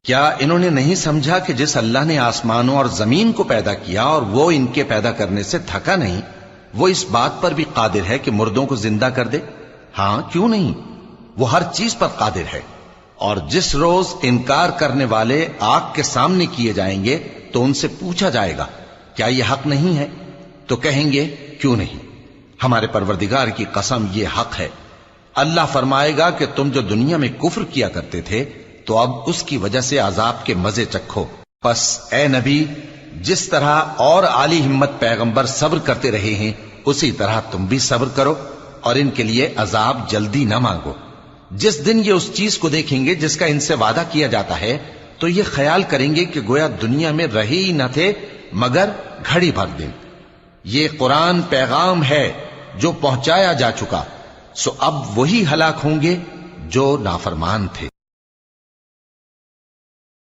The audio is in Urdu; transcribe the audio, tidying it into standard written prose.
کیا انہوں نے نہیں سمجھا کہ جس اللہ نے آسمانوں اور زمین کو پیدا کیا اور وہ ان کے پیدا کرنے سے تھکا نہیں، وہ اس بات پر بھی قادر ہے کہ مردوں کو زندہ کر دے؟ ہاں، کیوں نہیں، وہ ہر چیز پر قادر ہے۔ اور جس روز انکار کرنے والے آگ کے سامنے کیے جائیں گے تو ان سے پوچھا جائے گا کیا یہ حق نہیں ہے؟ تو کہیں گے کیوں نہیں، ہمارے پروردگار کی قسم یہ حق ہے۔ اللہ فرمائے گا کہ تم جو دنیا میں کفر کیا کرتے تھے تو اب اس کی وجہ سے عذاب کے مزے چکھو۔ پس اے نبی، جس طرح اور عالی ہمت پیغمبر صبر کرتے رہے ہیں اسی طرح تم بھی صبر کرو، اور ان کے لیے عذاب جلدی نہ مانگو۔ جس دن یہ اس چیز کو دیکھیں گے جس کا ان سے وعدہ کیا جاتا ہے تو یہ خیال کریں گے کہ گویا دنیا میں رہے ہی نہ تھے مگر گھڑی بھر دن۔ یہ قرآن پیغام ہے جو پہنچایا جا چکا، سو اب وہی ہلاک ہوں گے جو نافرمان تھے۔